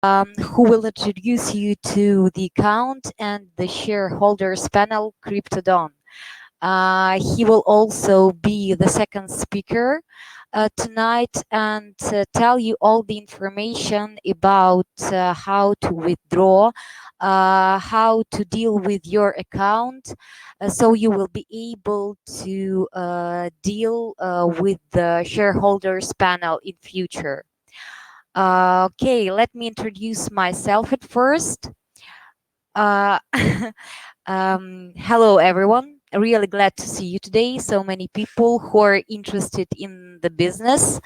who will introduce you to the account and the shareholders panel Cryptodon. He will also be the second speaker tonight and tell you all the information about how to withdraw, how to deal with your account, so you will be able to deal with the shareholders panel in future. Okay, let me introduce myself at first. Uh, Hello, everyone. Really glad to see you today. So many people who are interested in the business.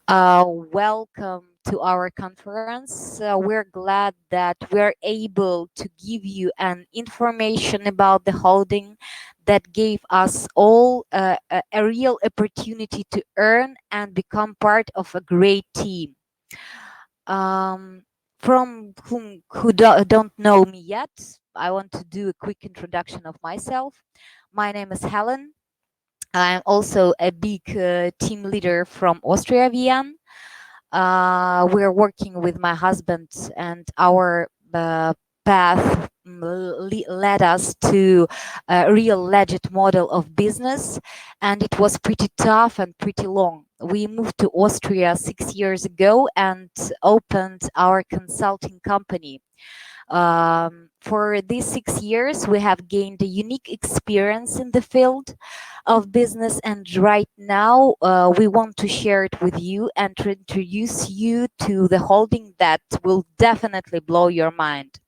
Welcome to our conference. We're glad that we're able to give you an information about the holding that gave us all a real opportunity to earn and become part of a great team. Um, from who don't know me yet, I want to do a quick introduction of myself. My name is Helen. I'm also a big team leader from Austria, Vienna. We're working with my husband, and our path led us to a real legit model of business, and it was pretty tough and pretty long. We moved to Austria 6 years ago and opened our consulting company. For these 6 years, we have gained a unique experience in the field of business, and right now we want to share it with you and to introduce you to the holding that will definitely blow your mind.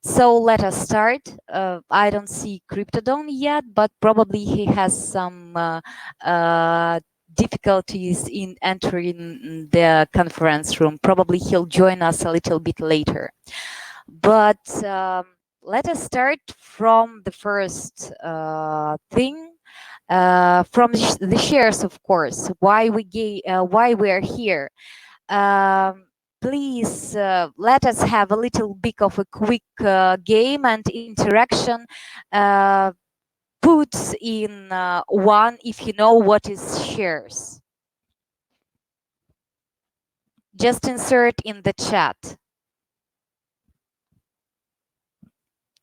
So let us start. I don't see Cryptodon yet, but probably he has some difficulties in entering the conference room. Probably he'll join us a little bit later. But let us start from the first thing, from the shares, of course. Why we are here. Um, Please let us have a little bit of a quick game and interaction. Uh, put in one if you know what is shares. Just insert in the chat.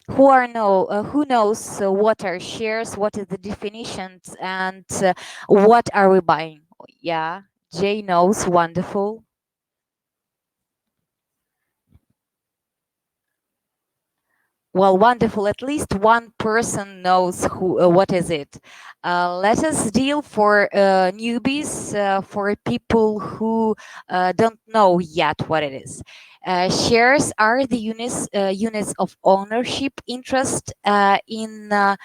Who knows what are shares, what is the definitions, and what are we buying? Yeah, Jay knows. Wonderful. Well, wonderful. At least one person knows what is it. Let us deal for newbies, for people who don't know yet what it is. Shares are the units of ownership interest in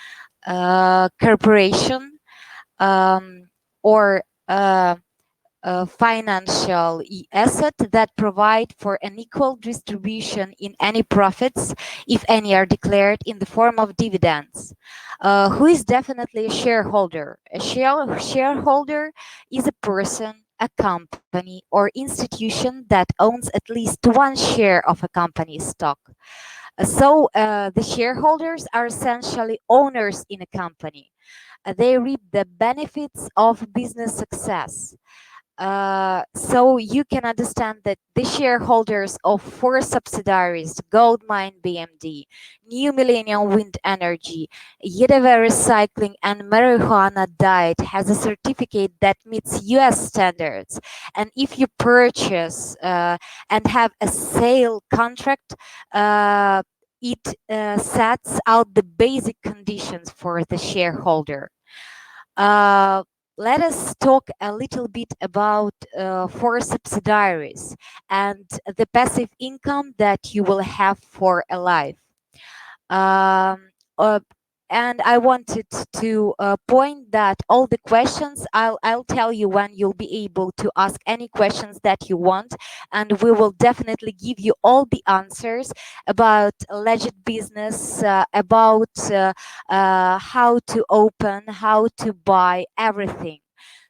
corporation, or financial asset that provide for an equal distribution in any profits, if any are declared in the form of dividends. Who is definitely a shareholder? A shareholder is a person, a company, or institution that owns at least one share of a company's stock. The shareholders are essentially owners in a company. They reap the benefits of business success. So you can understand that the shareholders of 4 subsidiaries, Goldmine BMD, New Millennium Wind Energy, EDV Recycling, and Marijuana Diet has a certificate that meets US standards. And if you purchase and have a sale contract, it sets out the basic conditions for the shareholder. Uh, Let us talk a little bit about 4 subsidiaries and the passive income that you will have for a life. Um, uh, and I wanted to point that all the questions I'll tell you when you'll be able to ask any questions that you want, and we will definitely give you all the answers about legit business, about how to open, how to buy, everything.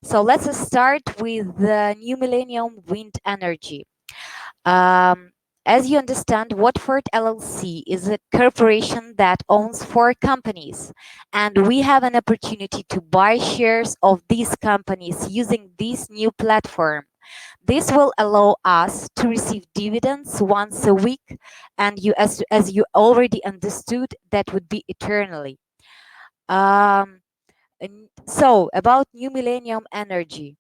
So let's start with the New Millennium Wind Energy. Um, as you understand, Watford LLC is a corporation that owns 4 companies, and we have an opportunity to buy shares of these companies using this new platform. This will allow us to receive dividends once a week, and as you already understood, that would be eternally. Um, so about New Millennium Energy.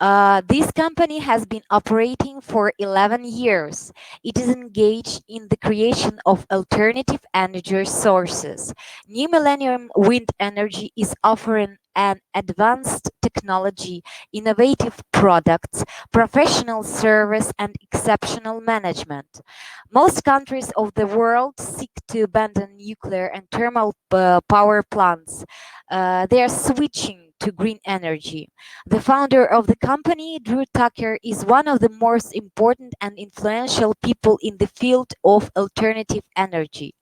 This company has been operating for 11 years. It is engaged in the creation of alternative energy sources. New Millennium Wind Energy is offering an advanced technology, innovative products, professional service, and exceptional management. Most countries of the world seek to abandon nuclear and thermal power plants. They are switching to green energy. The founder of the company, Drew Tucker, is one of the most important and influential people in the field of alternative energy.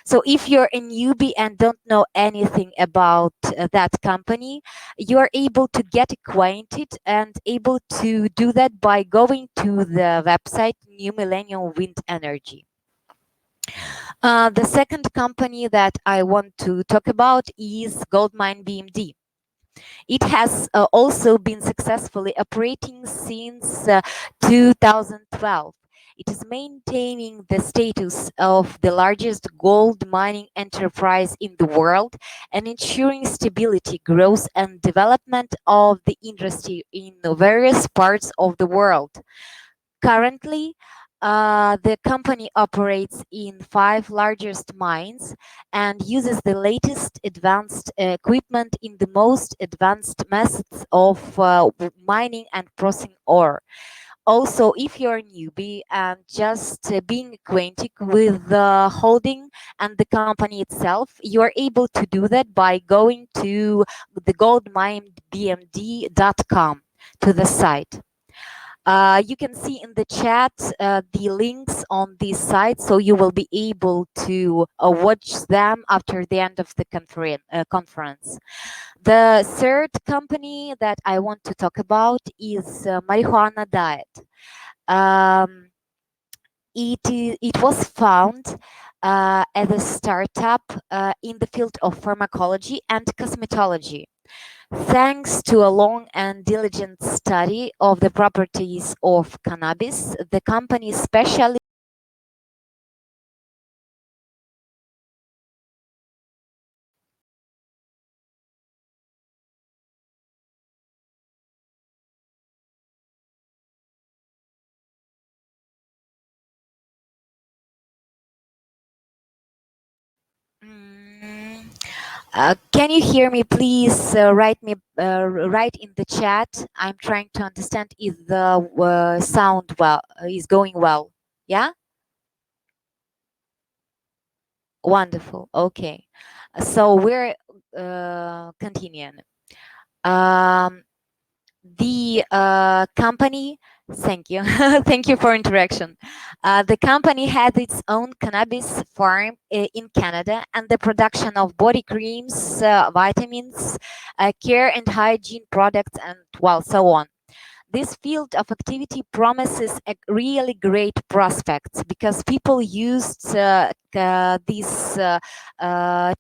So, if you're a newbie and don't know anything about that company, you are able to get acquainted and able to do that by going to the website New Millennium Wind Energy. The second company that I want to talk about is Goldmine BMD. It has also been successfully operating since 2012. It is maintaining the status of the largest gold mining enterprise in the world and ensuring stability, growth, and development of the industry in the various parts of the world. Currently, the company operates in five largest mines and uses the latest advanced equipment in the most advanced methods of mining and processing ore. Also, if you're a newbie and just being acquainted with the holding and the company itself, you are able to do that by going to the goldminebmd.com to the site. You can see in the chat the links on this site, so you will be able to watch them after the end of the conference. The third company that I want to talk about is Marijuana Diet. Um, it was found as a startup in the field of pharmacology and cosmetology. Thanks to a long and diligent study of the properties of cannabis, the company specially Mm, can you hear me? Please write in the chat. I'm trying to understand if the sound is going well. Yeah, wonderful. Okay, so we're continuing. Um, the company, thank you, thank you for interaction. The company had its own cannabis farm in Canada and the production of body creams, vitamins, care and hygiene products, and well, so on. This field of activity promises a really great prospects because people used this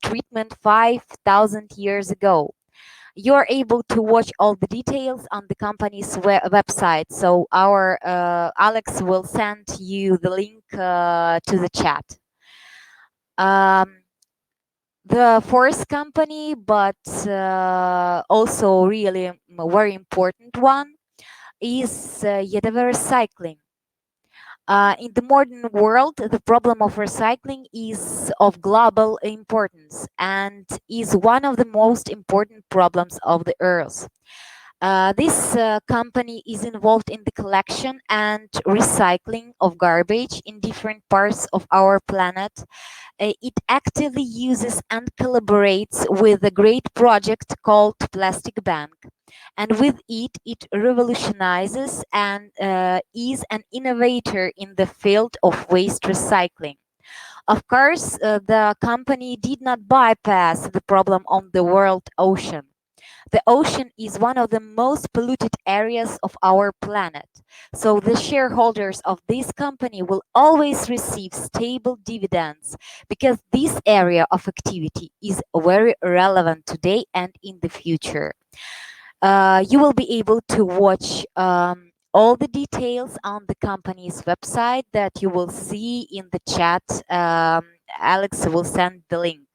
treatment 5,000 years ago. You're able to watch all the details on the company's website. So our Alex will send you the link to the chat. The fourth company, but also really very important one, is EDV Recycling. In the modern world, the problem of recycling is of global importance and is one of the most important problems of the earth. This company is involved in the collection and recycling of garbage in different parts of our planet. It actively uses and collaborates with a great project called Plastic Bank. And with it, it revolutionizes and is an innovator in the field of waste recycling. Of course, the company did not bypass the problem on the world ocean. The ocean is one of the most polluted areas of our planet. So the shareholders of this company will always receive stable dividends because this area of activity is very relevant today and in the future. You will be able to watch all the details on the company's website that you will see in the chat. Alex will send the link.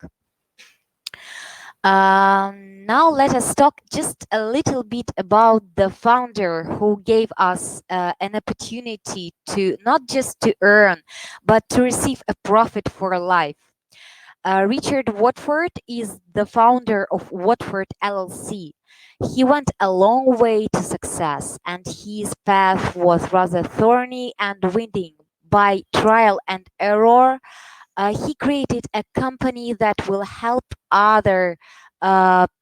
Now let us talk just a little bit about the founder who gave us an opportunity to not just to earn, but to receive a profit for life. Richard Watford is the founder of Watford LLC. He went a long way to success, and his path was rather thorny and winding. By trial and error, he created a company that will help other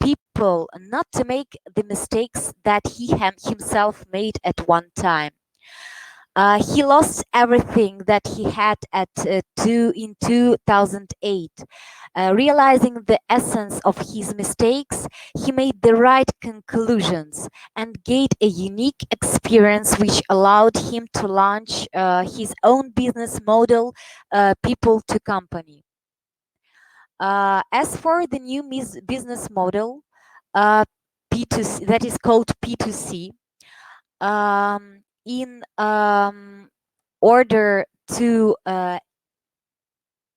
people not to make the mistakes that he himself made at one time. He lost everything that he had in 2008. Realizing the essence of his mistakes, he made the right conclusions and gained a unique experience which allowed him to launch his own business model, people to company. As for the new business model, uh, P2C, that is called P2C, in order to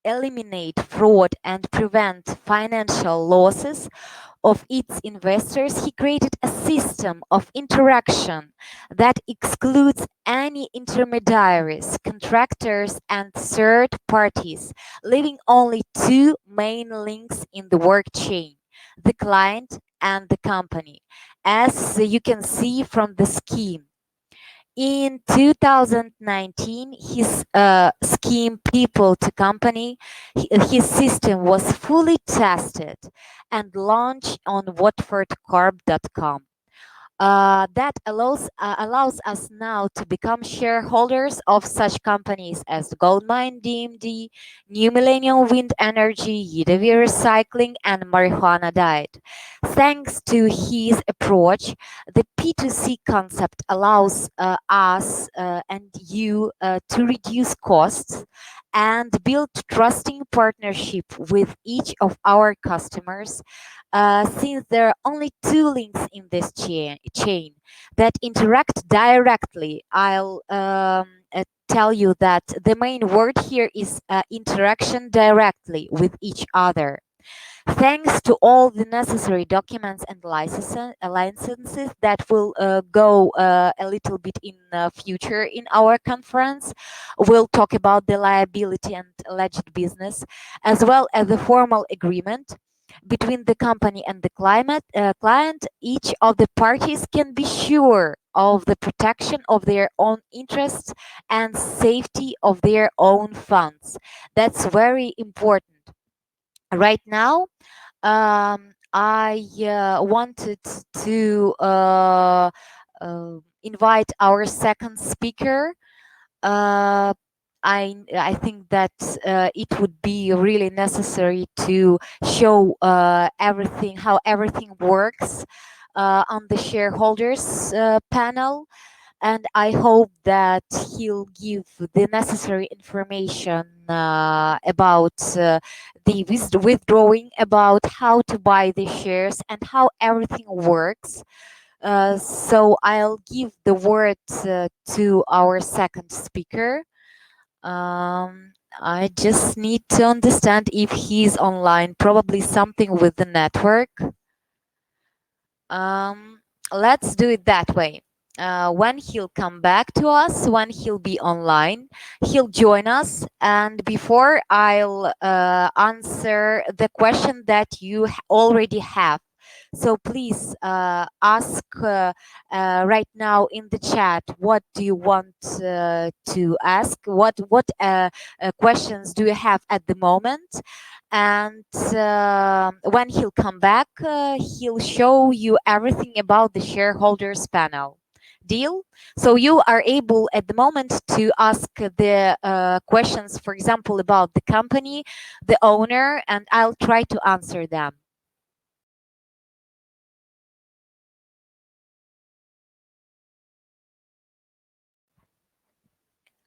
eliminate fraud and prevent financial losses of its investors, he created a system of interaction that excludes any intermediaries, contractors, and third parties, leaving only two main links in the work chain: the client and the company, as you can see from the scheme. In 2019, his scheme People to Company, his system was fully tested and launched on watfordcorp.com. That allows us now to become shareholders of such companies as Goldmine DMD, New Millennium Wind Energy, EDV Recycling, and Marijuana Diet. Thanks to his approach, the P2C concept allows us and you to reduce costs and build trusting partnership with each of our customers, since there are only two links in this chain that interact directly. I'll tell you that the main word here is interaction directly with each other. Thanks to all the necessary documents and licenses that will go a little bit in future in our conference, we'll talk about the liability and alleged business, as well as the formal agreement between the company and the client. Each of the parties can be sure of the protection of their own interests and safety of their own funds. That's very important. Right now, I wanted to invite our second speaker. Uh, I think that it would be really necessary to show everything, how everything works on the shareholders panel, and I hope that he'll give the necessary information about the withdrawing, about how to buy the shares and how everything works. So I'll give the word to our second speaker. I just need to understand if he's online, probably something with the network. Um, let's do it that way. When he'll come back to us, when he'll be online, he'll join us. And before I'll answer the question that you already have. So please ask right now in the chat, what do you want to ask? What questions do you have at the moment? And when he'll come back, he'll show you everything about the shareholders panel. Deal? So you are able at the moment to ask the questions, for example, about the company, the owner, and I'll try to answer them.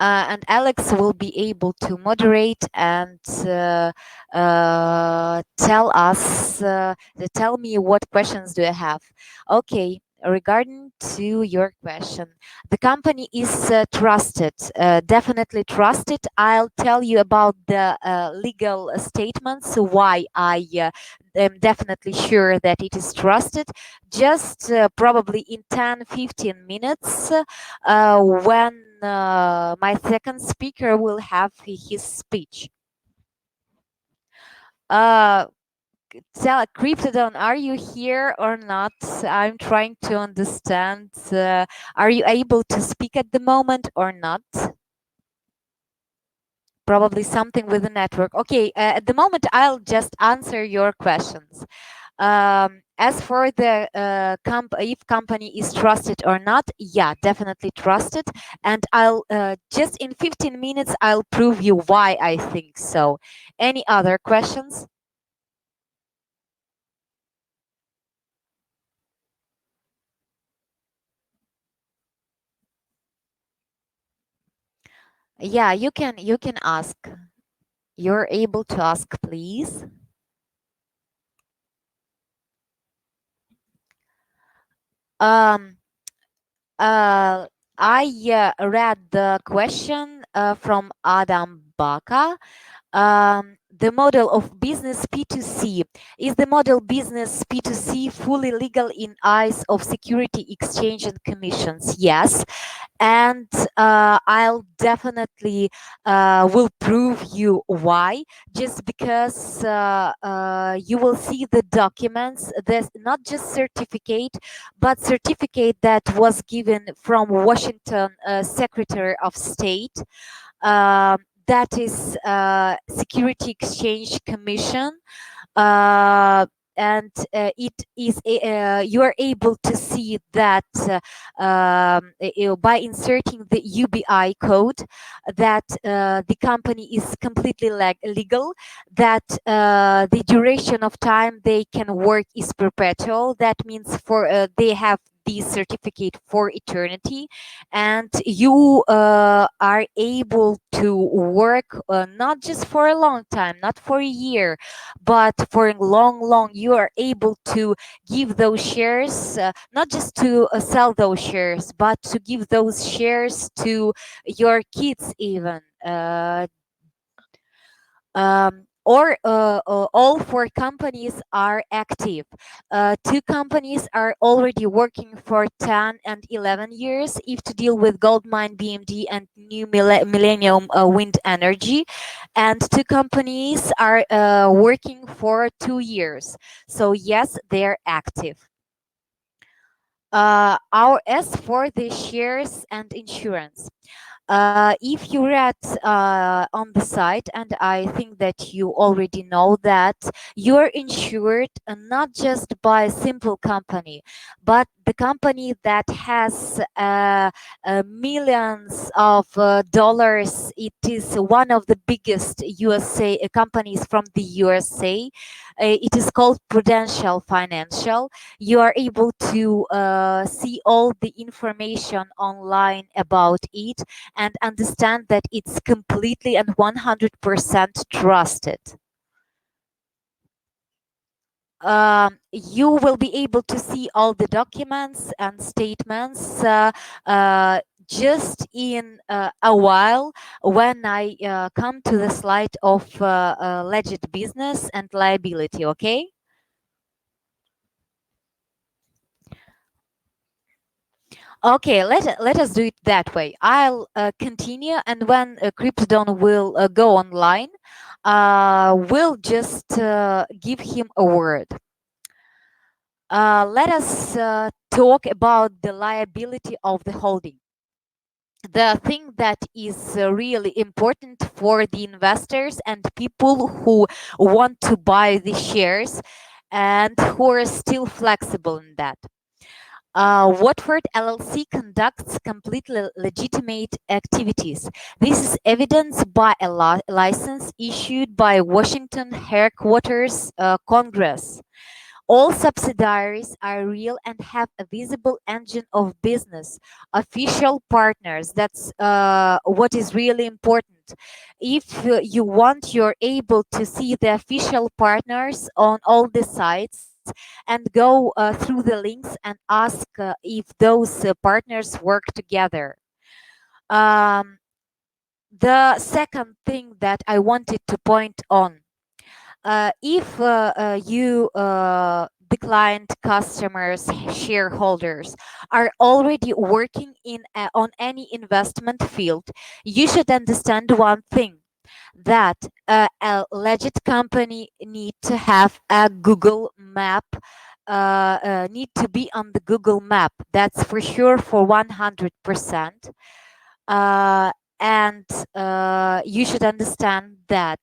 And Alex will be able to moderate and tell us, tell me what questions do you have. Okay, regarding to your question, the company is trusted, definitely trusted. I'll tell you about the legal statements why I am definitely sure that it is trusted. Just probably in 10-15 minutes, when my second speaker will have his speech. Uh, Tell Cryptodon, are you here or not? I'm trying to understand. Are you able to speak at the moment or not? Probably something with the network. Okay, at the moment, I'll just answer your questions. As for the if company is trusted or not, yeah, definitely trusted. And I'll just in 15 minutes, I'll prove you why I think so. Any other questions? Yeah, you can ask. You're able to ask, please. Um, uh, I read the question from Adam Baka. The model of business P2C. Is the model business P2C fully legal in eyes of Security Exchange and Commissions? Yes. And I'll definitely will prove you why. Just because you will see the documents. There's not just certificate, but certificate that was given from Washington Secretary of State. That is Security Exchange Commission, uh, and it is you are able to see that by inserting the UBI code that the company is completely legal, that the duration of time they can work is perpetual. That means for they have the certificate for eternity, and you are able to work not just for a long time, not for a year, but for a long you are able to give those shares, not just to sell those shares, but to give those shares to your kids even. Or all four companies are active. Two companies are already working for 10 and 11 years if to deal with Goldmine BMD and New Millennium Wind Energy. And two companies are working for 2 years. So yes, they're active. As for the shares and insurance, if you read on the site, and I think that you already know that you're insured not just by a simple company, but the company that has millions of dollars. It is one of the biggest USA companies from the USA. It is called Prudential Financial. You are able to see all the information online about it and understand that it's completely and 100% trusted. You will be able to see all the documents and statements just in a while when I come to the slide of legit business and liability, okay? Okay, let us do it that way. I'll continue, and when Cryptodon will go online, we'll just give him a word. Let us talk about the liability of the holding. The thing that is really important for the investors and people who want to buy the shares and who are still flexible in that. Watford LLC conducts completely legitimate activities. This is evidenced by a license issued by Washington Headquarters Congress. All subsidiaries are real and have a visible engine of business. Official partners, that's what is really important. If you want, you're able to see the official partners on all the sites. and go through the links and ask if those partners work together. Um, the second thing that I wanted to point on, if you the client, customers, shareholders are already working on any investment field, you should understand one thing, that a legit company need to have a Google map, need to be on the Google map. That's for sure, for 100%. uh, and you should understand that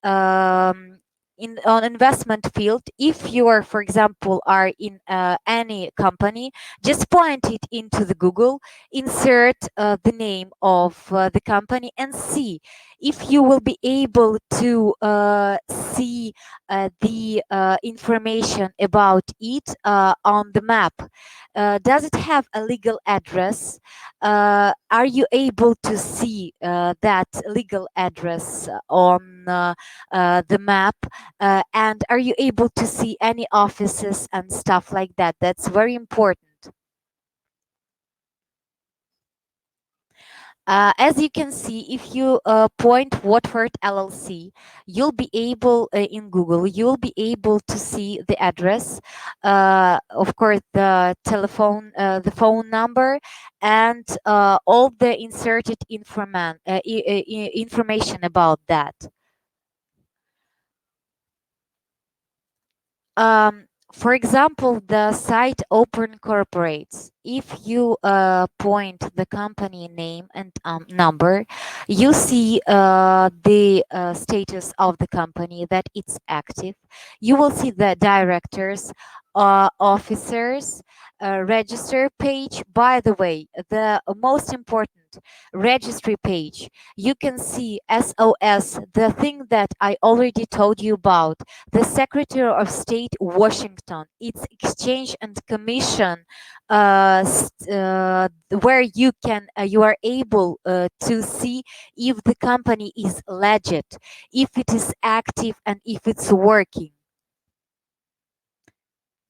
um, in on investment field, if you are, for example, are in any company, just point it into the Google, insert the name of the company, and see if you will be able to see the information about it on the map. Does it have a legal address? Are you able to see that legal address on the map? And are you able to see any offices and stuff like that? That's very important. As you can see, if you point Watford LLC, you'll be able in Google, you'll be able to see the address, of course, the phone number, and all the inserted information about that. For example, the site Open Corporates. If you point the company name and number, you see the status of the company, that it's active. You will see the directors, officers, register page. By the way, the most important registry page, you can see SOS, the thing that I already told you about, the Secretary of State, Washington. It's Exchange and Commission, where you are able to see if the company is legit, if it is active, and if it's working.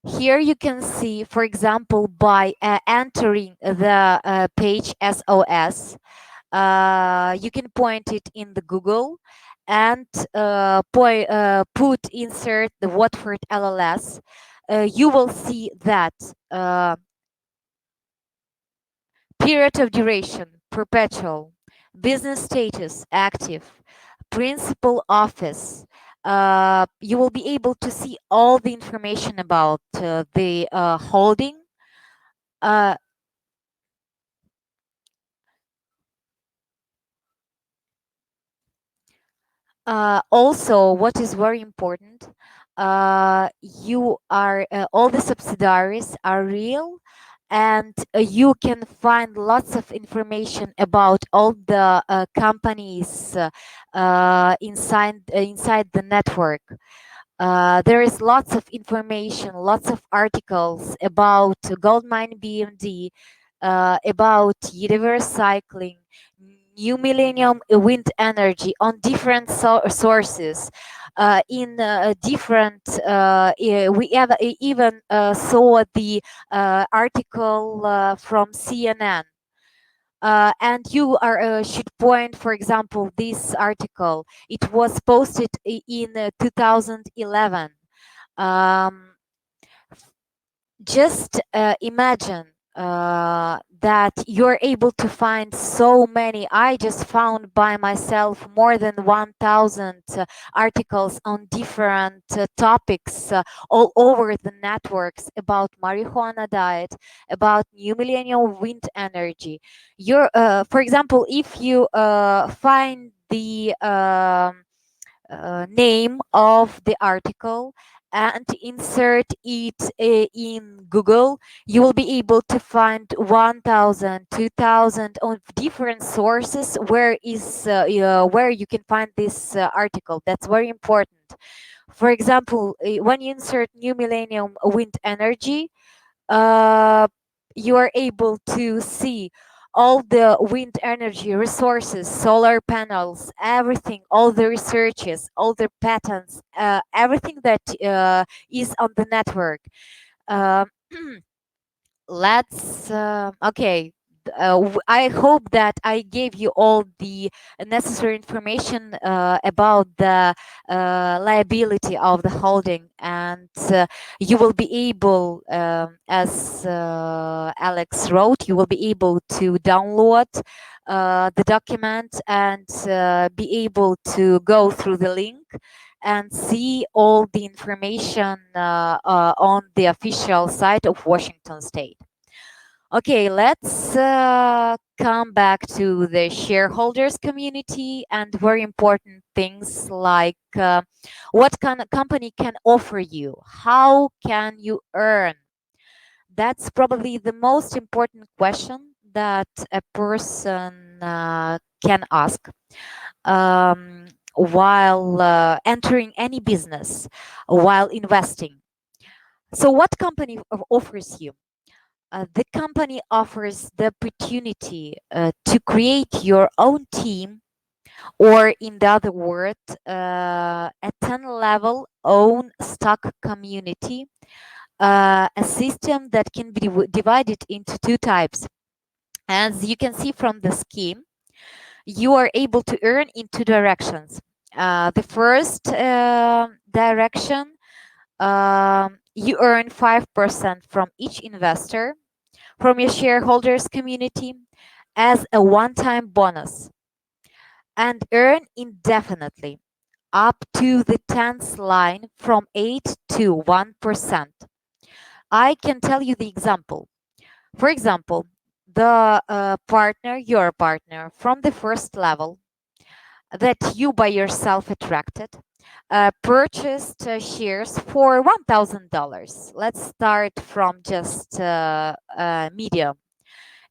Here you can see, for example, by entering the page SOS, you can point it in the Google and insert the Watford LLS. You will see that period of duration, perpetual, business status, active, principal office. You will be able to see all the information about the holding. Uh, Also, what is very important, you are all the subsidiaries are real, and you can find lots of information about all the companies inside the network. There is lots of information, lots of articles about Goldmine BMD, about EDV Recycling, New Millennium Wind Energy on different sources. In different, we have even saw the article from CNN. And you should point, for example, this article. It was posted in 2011. Um, just imagine that you're able to find so many. I just found by myself more than 1,000 articles on different topics all over the networks about marijuana diet, about new millennial wind energy. For example, if you find the name of the article and insert it in Google, you will be able to find 1,000, 2,000 of different sources where you can find this article. That's very important. For example, when you insert new millennium wind energy, uh, you are able to see all the wind energy resources, solar panels, everything, all the researches, all the patents, everything that is on the network. Um, let's okay. I hope that I gave you all the necessary information about the liability of the holding, and you will be able, as Alex wrote, you will be able to download the document and be able to go through the link and see all the information on the official site of Washington State. Okay, let's come back to the shareholders community and very important things like what kind of company can offer you, how can you earn. That's probably the most important question that a person can ask while entering any business, while investing. So, what company offers you? The company offers the opportunity to create your own team, or in the other word, a 10 level own stock community, a system that can be divided into two types. As you can see from the scheme, you are able to earn in two directions. The first direction, you earn 5% from each investor from your shareholders community as a one-time bonus, and earn indefinitely up to the 10th line from 8 to 1%. I can tell you the example. For example, the partner, your partner from the first level that you by yourself attracted, purchased shares for $1,000. Let's start from just medium.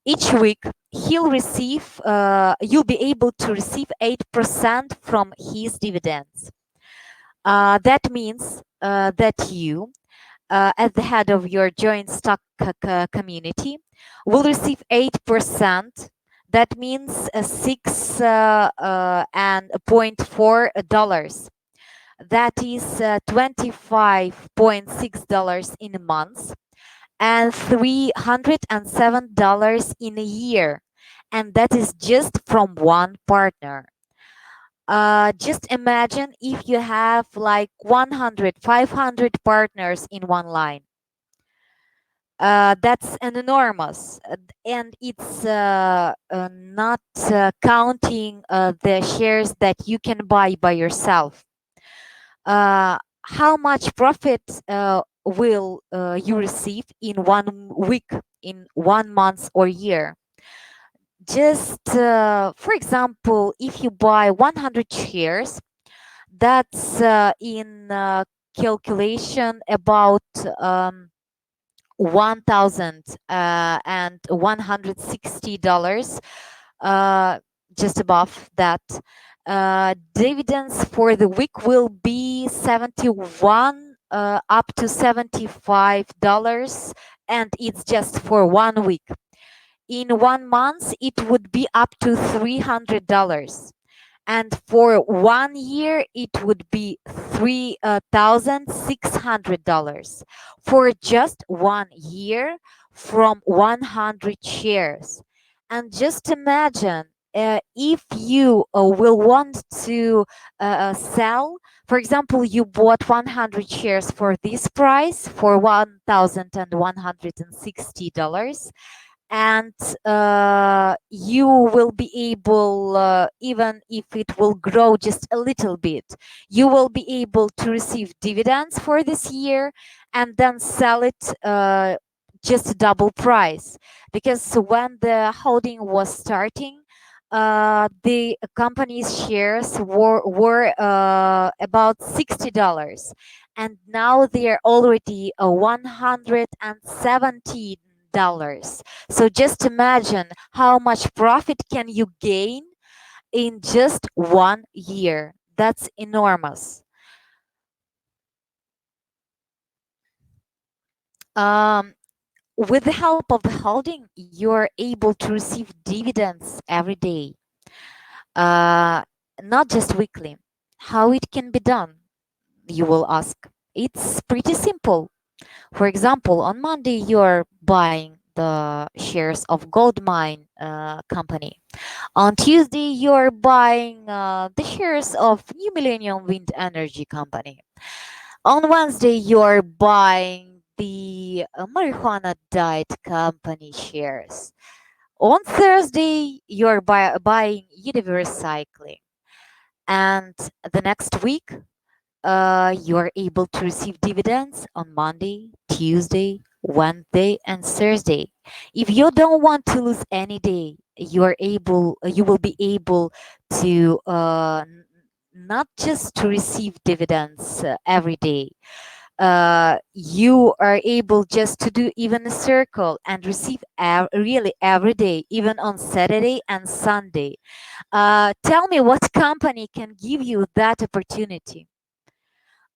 Each week, you'll be able to receive 8% from his dividends. That means that you, at the head of your joint stock community, will receive 8%. That means and $0.4. That is $25.6 in a month and $307 in a year. And that is just from one partner. Just imagine if you have like 100, 500 partners in one line. That's an enormous, and it's not counting the shares that you can buy by yourself. How much profit will you receive in 1 week, in 1 month or year? Just for example, if you buy 100 shares, that's in calculation about 1,160 dollars, just above that. Dividends for the week will be 71 up to $75, and it's just for 1 week. In 1 month, it would be up to $300. And for 1 year, it would be $3,600 for just 1 year from 100 shares. And just imagine if you will want to sell, for example, you bought 100 shares for this price for $1,160, and you will be able, even if it will grow just a little bit, you will be able to receive dividends for this year and then sell it just double price. Because when the holding was starting, the company's shares were about $60, and now they are already $170. So just imagine how much profit can you gain in just 1 year. That's enormous. Um, With the help of the holding, you're able to receive dividends every day, uh, not just weekly. How it can be done, you will ask. It's pretty simple. For example, on Monday, you're buying the shares of gold mine company. On Tuesday, you're buying the shares of New Millennium Wind Energy Company. On Wednesday, you're buying the marijuana diet company shares. On Thursday, you're buying EDV Recycling. And the next week, you are able to receive dividends on Monday, Tuesday, Wednesday, and Thursday. If you don't want to lose any day, you will be able to not just to receive dividends every day. You are able just to do even a circle and receive really every day, even on Saturday and Sunday. Tell me what company can give you that opportunity.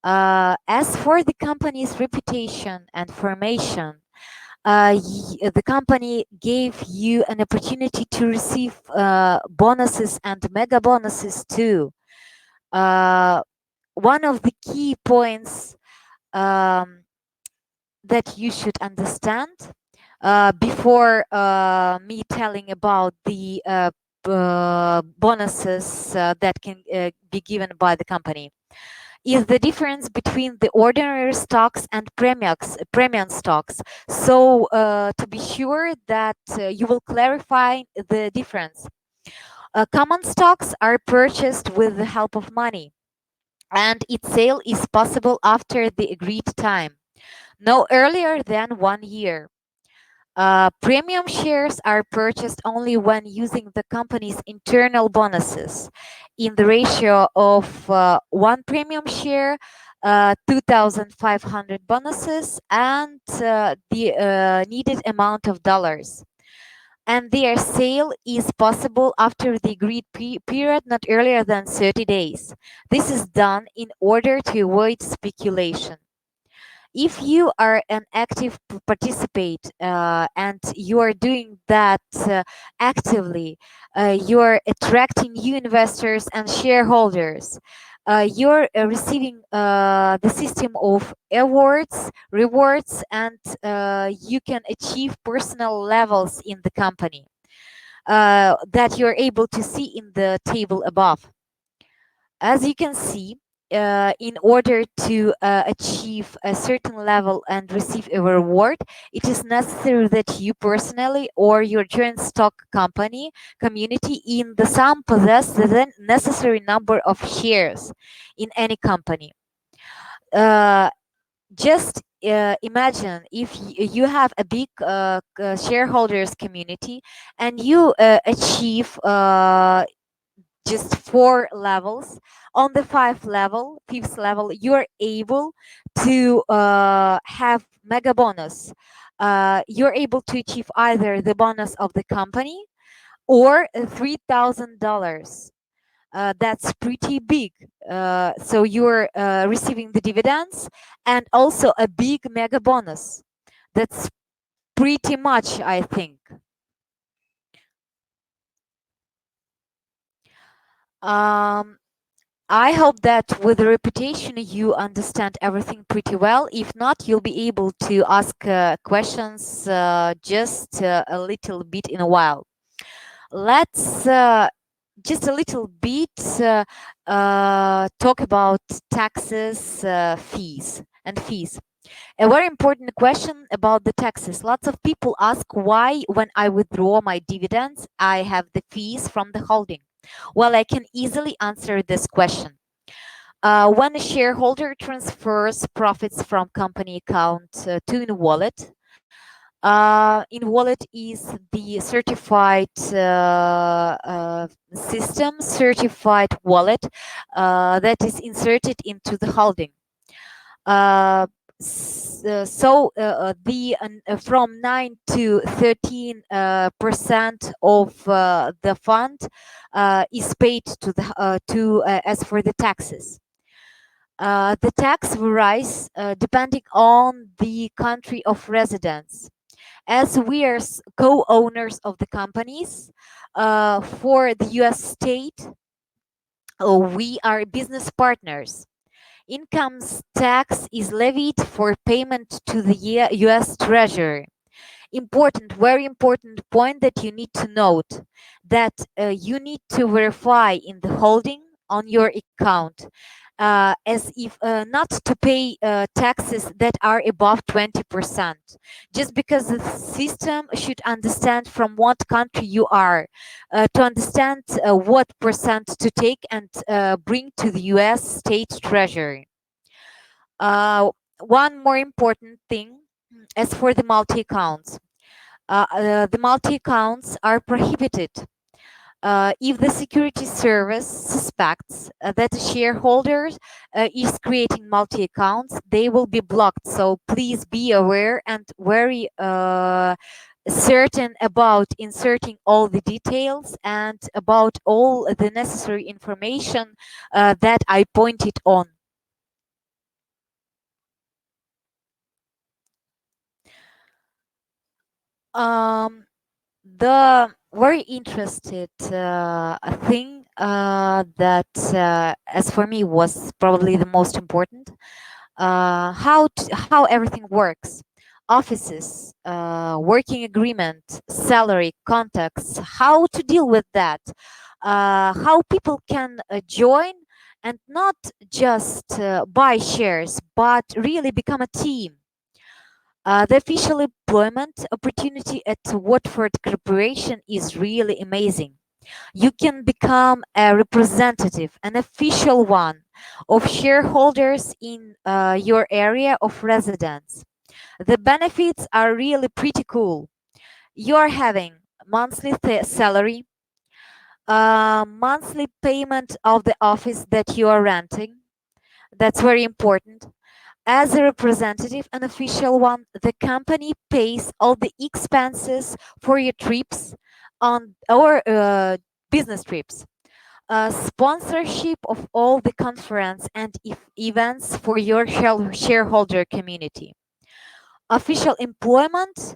As for the company's reputation and formation, the company gave you an opportunity to receive bonuses and mega bonuses too. Uh, One of the key points um, that you should understand before me telling about the bonuses that can be given by the company is the difference between the ordinary stocks and premium stocks. So to be sure that you will clarify the difference. Common stocks are purchased with the help of money, and its sale is possible after the agreed time, no earlier than 1 year. Premium shares are purchased only when using the company's internal bonuses in the ratio of one premium share, 2,500 bonuses, and the needed amount of dollars. And their sale is possible after the agreed period, not earlier than 30 days. This is done in order to avoid speculation. If you are an active participant and you are doing that actively, you're attracting new investors and shareholders. You're receiving the system of awards, rewards, and you can achieve personal levels in the company that you're able to see in the table above. As you can see, in order to achieve a certain level and receive a reward, it is necessary that you personally or your joint stock company community in the sum possess the then necessary number of shares in any company. Uh, just imagine if you have a big shareholders community and you achieve just 4 levels. On the fifth level, you're able to have mega bonus. You're able to achieve either the bonus of the company or $3,000. That's pretty big. So you're receiving the dividends and also a big mega bonus. That's pretty much, I think. Um, I hope that with the reputation you understand everything pretty well. If not, you'll be able to ask questions just a little bit in a while. Let's just a little bit talk about taxes, fees. A very important question about the taxes. Lots of people ask why, when I withdraw my dividends, I have the fees from the holding. Well, I can easily answer this question. When a shareholder transfers profits from company account to Inwallet, Inwallet is the certified system, certified wallet that is inserted into the holding. Uh, the from 9 to 13% of the fund is paid to the as for the taxes. The tax varies depending on the country of residence, as we are co-owners of the companies. For the US state, we are business partners. Income tax is levied for payment to the US Treasury. Important, very important point that you need to note, that you need to verify in the holding on your account, as if not to pay taxes that are above 20%, just because the system should understand from what country you are, to understand what percent to take and bring to the US state treasury. uh, One more important thing, as for the multi accounts, the multi accounts are prohibited. If the security service suspects that a shareholder is creating multi accounts, they will be blocked. So please be aware and very certain about inserting all the details and about all the necessary information that I pointed on. Um, the very interested thing that, as for me, was probably the most important, how everything works: offices, working agreement, salary, contacts, how to deal with that, how people can join and not just buy shares but really become a team. The official employment opportunity at Watford Corporation is really amazing. You can become a representative, an official one, of shareholders in your area of residence. The benefits are really pretty cool. You are having monthly salary, monthly payment of the office that you are renting. That's very important. As a representative, an official one, the company pays all the expenses for your trips on our business trips, sponsorship of all the conference and events for your shareholder community. Official employment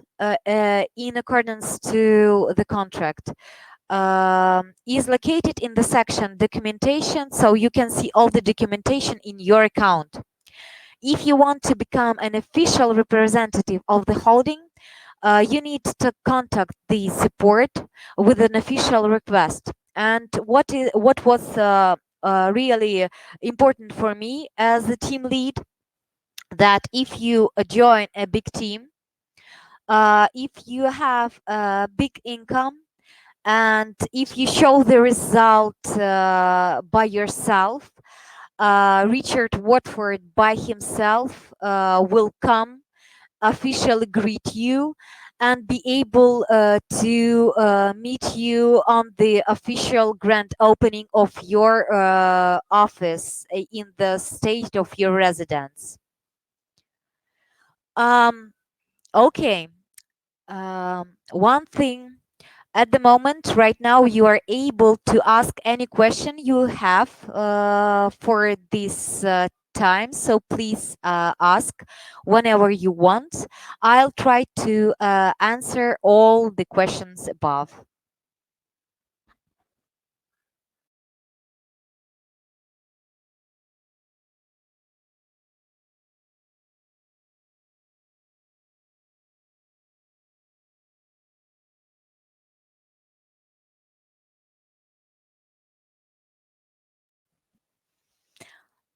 in accordance to the contract is located in the section documentation, so you can see all the documentation in your account. If you want to become an official representative of the holding, you need to contact the support with an official request. And what was really important for me as the team lead, that if you join a big team, if you have a big income, and if you show the result by yourself, Richard Watford by himself will come, officially greet you, and be able to meet you on the official grand opening of your office in the state of your residence. Um, okay. One thing, at the moment, right now, you are able to ask any question you have for this time. So please ask whenever you want. I'll try to answer all the questions above.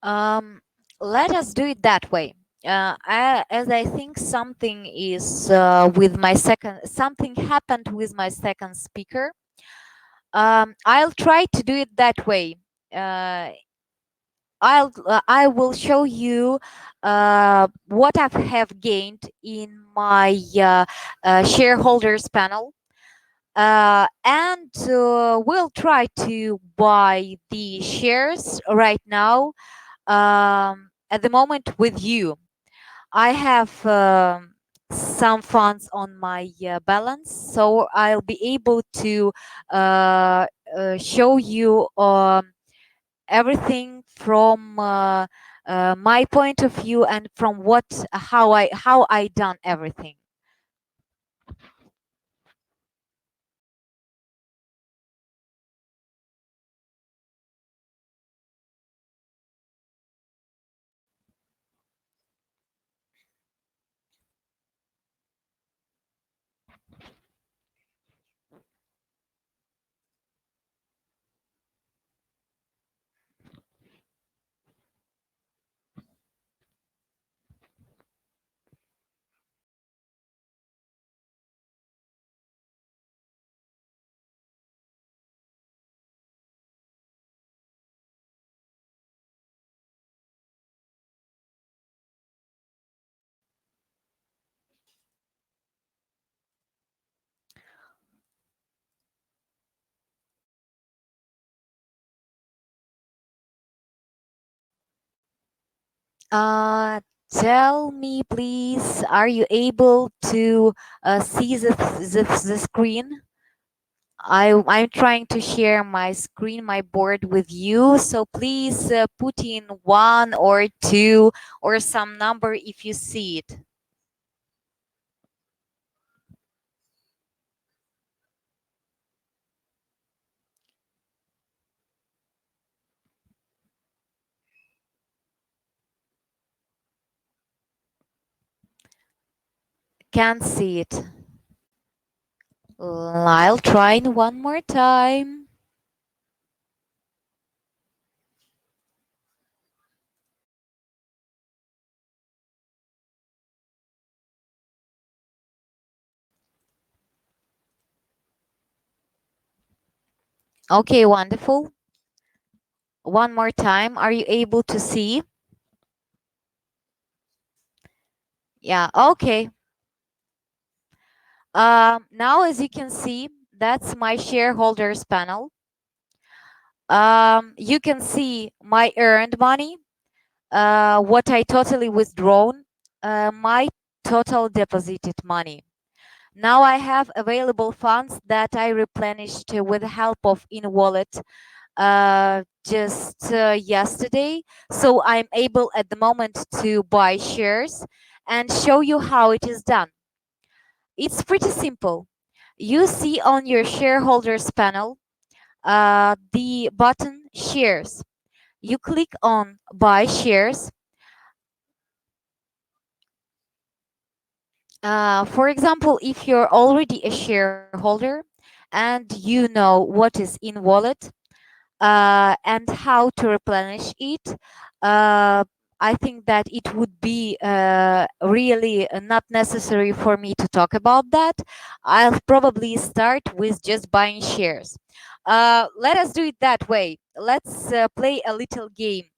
Um, Let us do it that way. As I think something is with my second, something happened with my second speaker. I'll try to do it that way. Uh, I will show you what I have gained in my shareholders panel, and we'll try to buy the shares right now, at the moment with you. I have some funds on my balance, so I'll be able to show you everything from my point of view and from what how I done everything. Uh, Tell me, please, are you able to see the screen? I'm trying to share my screen, my board with you. So please put in one or two or some number if you see it. Can't see it. I'll try one more time. Okay, wonderful. One more time. Are you able to see? Yeah, okay. Now, as you can see, that's my shareholders panel. You can see my earned money, what I totally withdrawn, my total deposited money. Now I have available funds that I replenished with the help of Inwallet just yesterday. So I'm able at the moment to buy shares and show you how it is done. It's pretty simple. You see on your shareholders panel the button shares. You click on buy shares. For example, if you're already a shareholder and you know what is in wallet and how to replenish it, I think that it would be really not necessary for me to talk about that. I'll probably start with just buying shares. Let us do it that way. Let's play a little game.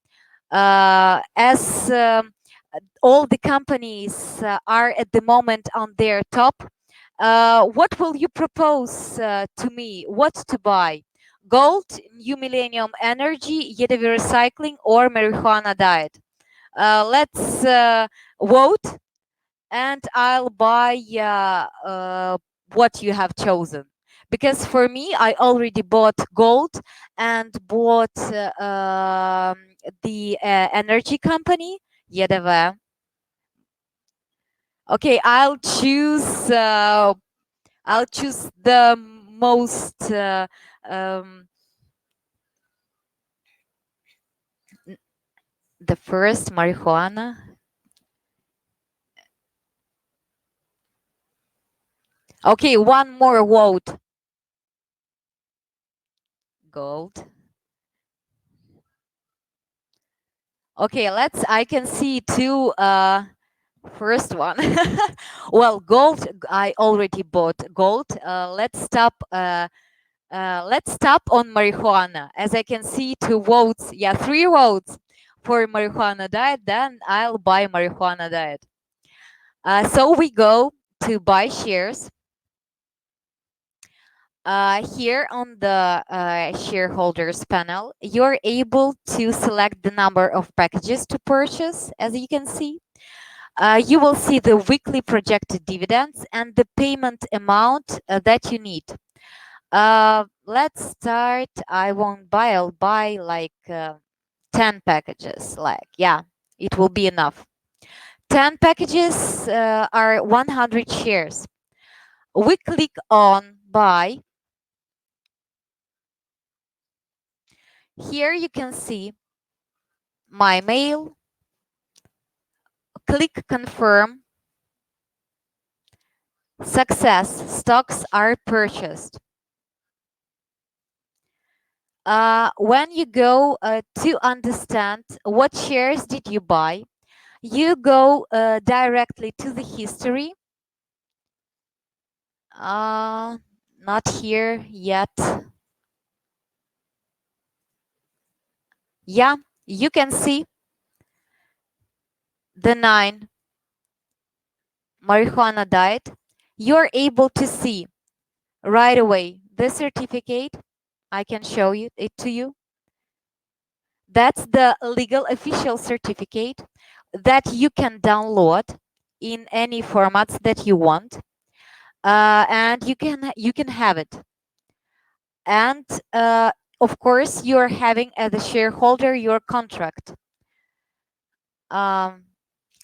As all the companies are at the moment on their top, what will you propose to me? What to buy? Gold, New Millennium Energy, EDV Recycling, or marijuana diet? Let's vote, and I'll buy what you have chosen. Because for me, I already bought gold and bought the energy company, EDV. Okay, I'll choose the most um, the first marijuana. Okay, one more vote. Gold. Okay, I can see two first one. Well, gold, I already bought gold. Let's stop on marijuana. As I can see, two votes. Yeah, three votes for marijuana diet. Then I'll buy marijuana diet. So we go to buy shares. Here on the shareholders panel, you're able to select the number of packages to purchase, as you can see. You will see the weekly projected dividends and the payment amount that you need. Let's start. I won't buy, I'll buy like 10 packages. Like, yeah, it will be enough. 10 packages are 100 shares. We click on buy. Here you can see my mail. Click confirm. Success. Stocks are purchased. When you go to understand what shares did you buy, you go directly to the history. Not here yet. Yeah, you can see the 9 marijuana diet. You're able to see right away the certificate. I can show you it to you. That's the legal official certificate. that you can download in any formats that you want, and you can have it. And of course, you're having as a shareholder your contract. Um,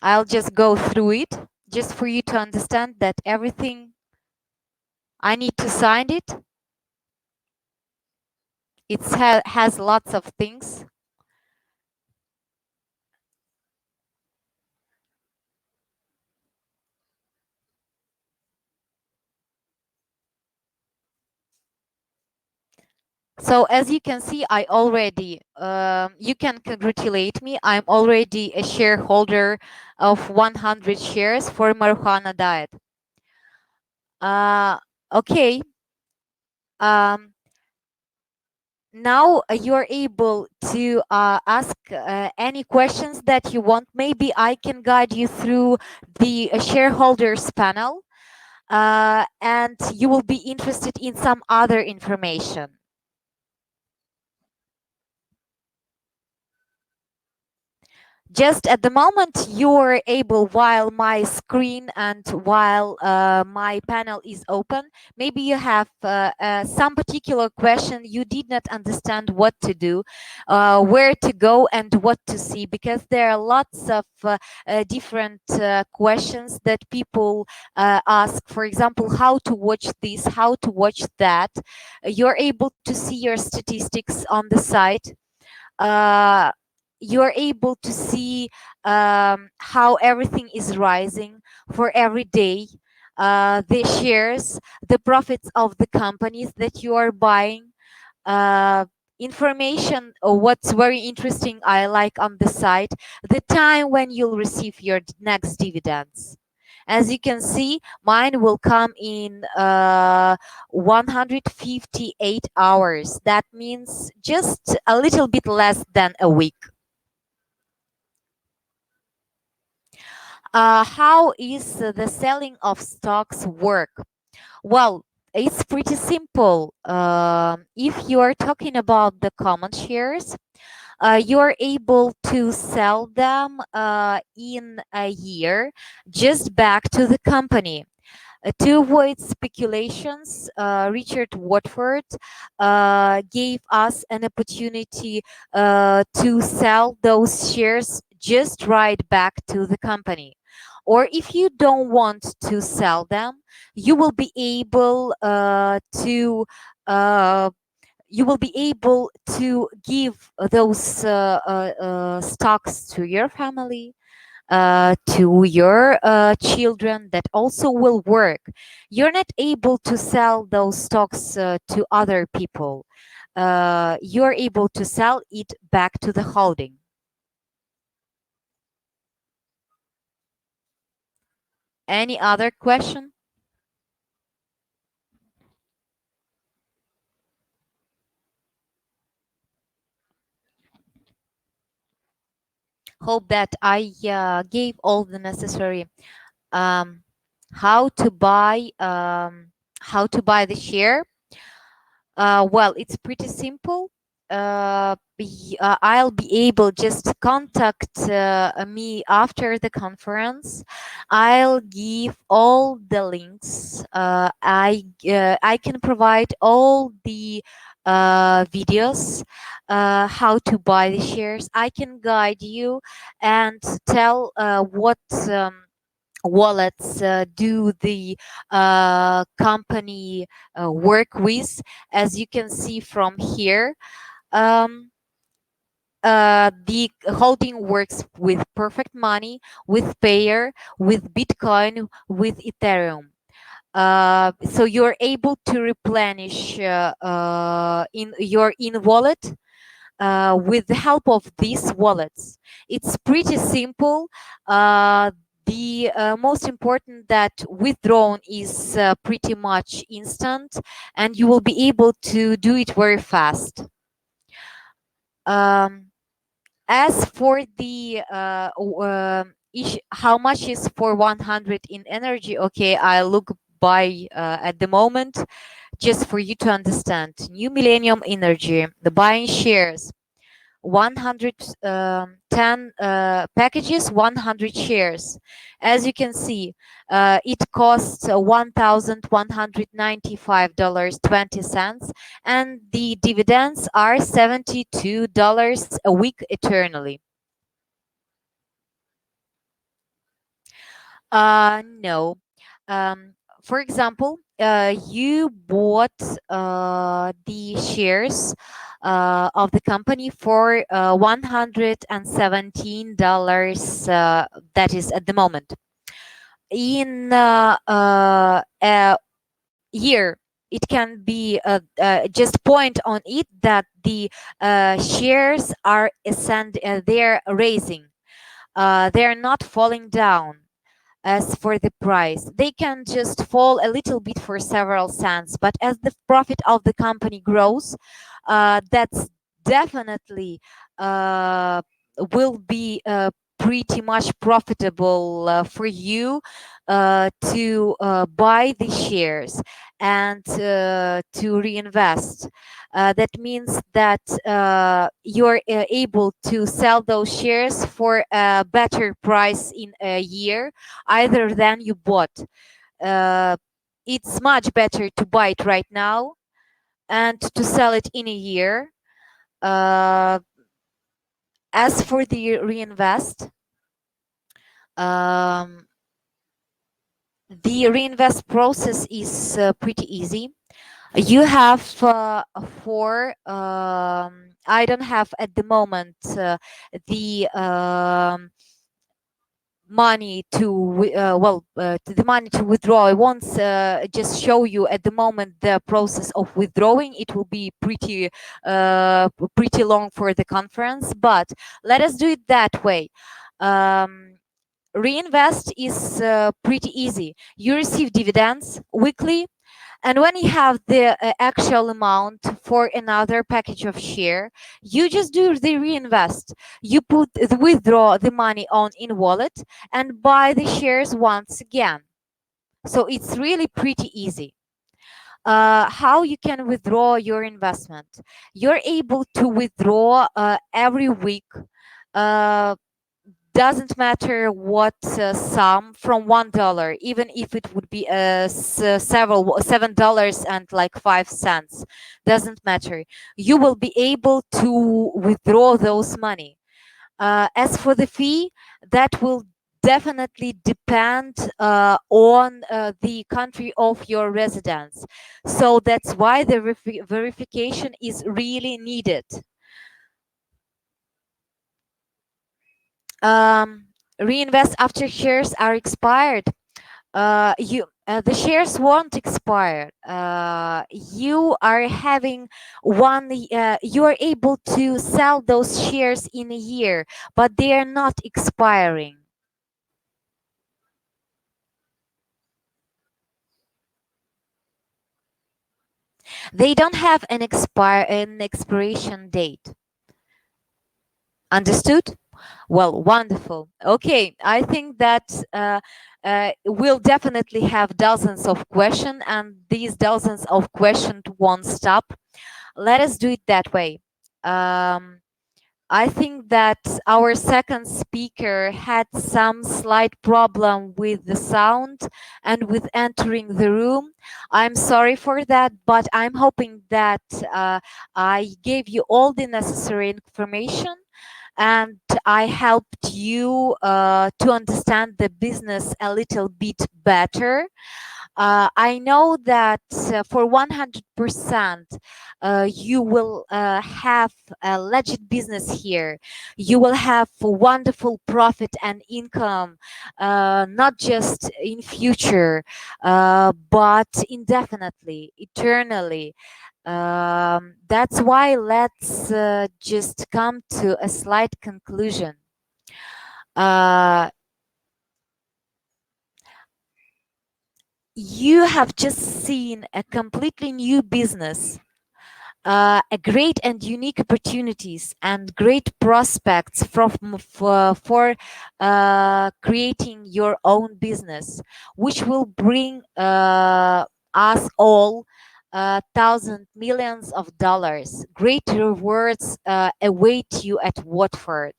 I'll just go through it just for you to understand that everything I need to sign it. It has lots of things. So as you can see, I already, you can congratulate me. I'm already a shareholder of 100 shares for marijuana diet. Okay. Um, Now you're able to ask any questions that you want. Maybe I can guide you through the shareholders panel, and you will be interested in some other information. Just at the moment, you're able, while my screen and while my panel is open, maybe you have some particular question you did not understand what to do, where to go and what to see, because there are lots of different questions that people ask. For example, how to watch this, how to watch that. You're able to see your statistics on the site. uh, you're able to see how everything is rising for every day, the shares, the profits of the companies that you are buying, uh, information. What's very interesting I like on the site, the time when you'll receive your next dividends. As you can see, mine will come in 158 hours. That means just a little bit less than a week. How is the selling of stocks work? Well, it's pretty simple. If you are talking about the common shares, you're able to sell them in a year just back to the company. To avoid speculations, Richard Watford gave us an opportunity to sell those shares just right back to the company. Or if you don't want to sell them, you will be able to uh, you will be able to give those stocks to your family, to your children that also will work. You're not able to sell those stocks to other people. You're able to sell it back to the holding. Any other question? Hope that I gave all the necessary um, how to buy how to buy the share. Well, it's pretty simple. I'll be able just to contact me after the conference. I'll give all the links. I can provide all the videos how to buy the shares. I can guide you and tell what wallets do the company work with. As you can see from here, um, the holding works with perfect money, with payer, with bitcoin, with ethereum. So you're able to replenish in your Inwallet with the help of these wallets. It's pretty simple. The most important that withdrawn is pretty much instant, and you will be able to do it very fast. Um, as for the how much is for 100 in energy? Okay, I look by at the moment just for you to understand. New Millennium Energy, the buying shares. 110 packages, 100 shares. As you can see, it costs $1,195.20, and the dividends are $72 a week eternally. No. For example, you bought the shares of the company for $117, that is at the moment. In a year, it can be just point on it that the shares are they're raising. They're not falling down. As for the price, they can just fall a little bit for several cents, but as the profit of the company grows, that's definitely uh, will be pretty much profitable for you to buy the shares and to reinvest. That means that you're able to sell those shares for a better price in a year either than you bought. Uh, it's much better to buy it right now and to sell it in a year. Uh, as for the reinvest, um, the reinvest process is pretty easy. You have four. I don't have at the moment the money to the money to withdraw. I won't just show you at the moment the process of withdrawing. It will be pretty long for the conference, but let us do it that way. um, Reinvest is pretty easy. You receive dividends weekly, and when you have the actual amount for another package of share, you just do the reinvest. You withdraw the money on Inwallet and buy the shares once again. So it's really pretty easy. How you can withdraw your investment? You're able to withdraw every week. Uh, doesn't matter what sum from $1, even if it would be several $7 and like 5 cents. Doesn't matter. You will be able to withdraw those money. As for the fee, that will definitely depend on the country of your residence. So that's why the verification is really needed. um, Reinvest after shares are expired. You The shares won't expire. You are having you are able to sell those shares in a year, but they are not expiring. They don't have an expiration date. Understood? Well, wonderful. Okay, I think that we'll definitely have dozens of questions, and these dozens of questions won't stop. Let us do it that way. Um, I think that our second speaker had some slight problem with the sound and with entering the room. I'm sorry for that, but I'm hoping that I gave you all the necessary information and I helped you to understand the business a little bit better. I know that for 100% you will have a legit business here. You will have wonderful profit and income, not just in future, but indefinitely, eternally. That's why let's just come to a slight conclusion. Uh, you have just seen a completely new business, a great and unique opportunities and great prospects for creating your own business, which will bring us all thousand millions of dollars. Great rewards await you at Watford.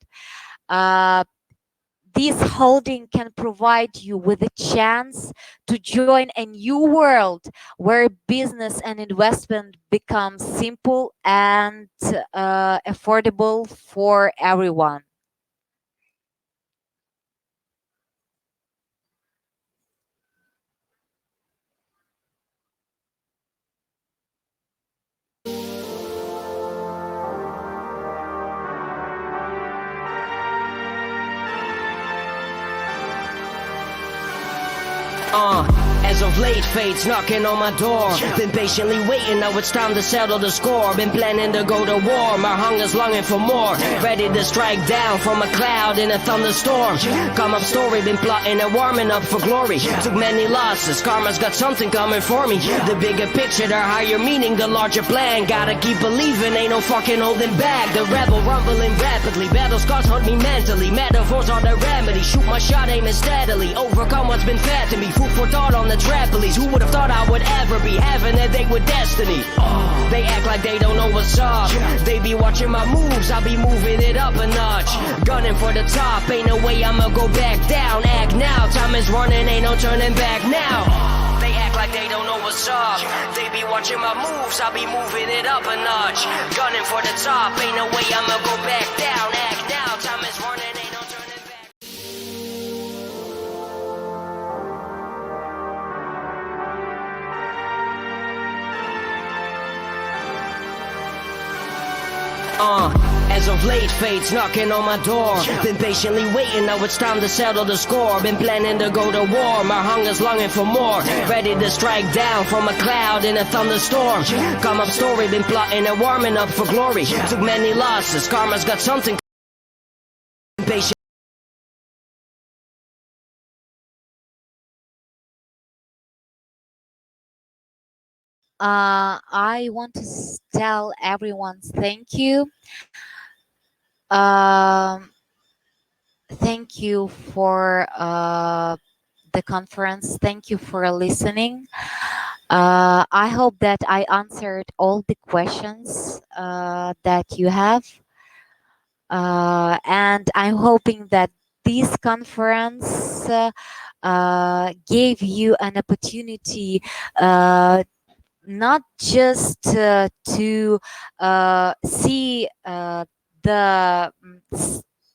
Uh, this holding can provide you with a chance to join a new world where business and investment become simple and affordable for everyone. As of late, fate's knocking on my door. Been patiently waiting, now it's time to settle the score. Been planning to go to war, my hunger's longing for more. Ready to strike down from a cloud in a thunderstorm. Come up story, been plotting and warming up for glory. Took many losses, karma's got something coming for me. The bigger picture, the higher meaning, the larger plan. Gotta keep believing, ain't no fucking holding back. The rebel rumbling rapidly, battle scars haunt me mentally. Metaphors are the remedy, shoot my shot aiming steadily. Overcome what's been fed to me, food for thought on the trapeze. Who would have thought I would ever be having a day with destiny? They act like they don't know what's up. They be watching my moves, I'll be moving it up a notch. Gunning for the top, ain't no way I'ma go back down. Act now, time is running, ain't no turning back now. They act like they don't know what's up. They be watching my moves, I'll be moving it up a notch. Gunning for the top, ain't no way I'ma go back down. Act now, time is running, ain't no turning back. As of late, fate's knocking on my door. Been patiently waiting, now it's time to settle the score. Been planning to go to war, my hunger's longing for more. Ready to strike down from a cloud in a thunderstorm. Come up story, been plotting and warming up for glory. Took many losses, karma's got something. Patient. I want to tell everyone thank you. Um, Thank you for the conference. Thank you for listening. I hope that I answered all the questions that you have. And I'm hoping that this conference gave you an opportunity not just to see the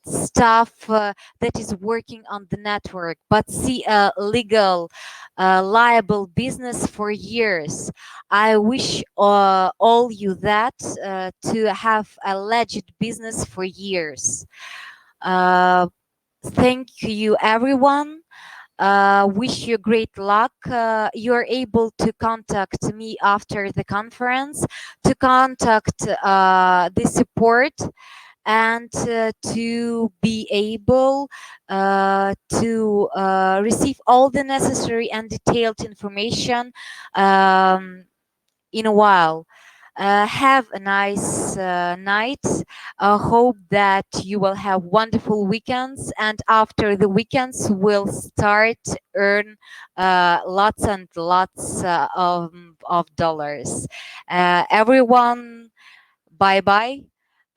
stuff that is working on the network, but see a legal, liable business for years. I wish all you that to have a legit business for years. Uh, Thank you, everyone. Wish you great luck. You're able to contact me after the conference to contact the support and to be able to receive all the necessary and detailed information in a while. Have a nice night. Hope that you will have wonderful weekends, and after the weekends, we'll start earn lots and lots of dollars. Everyone, bye bye.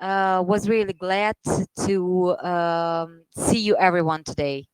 Was really glad to see you everyone today.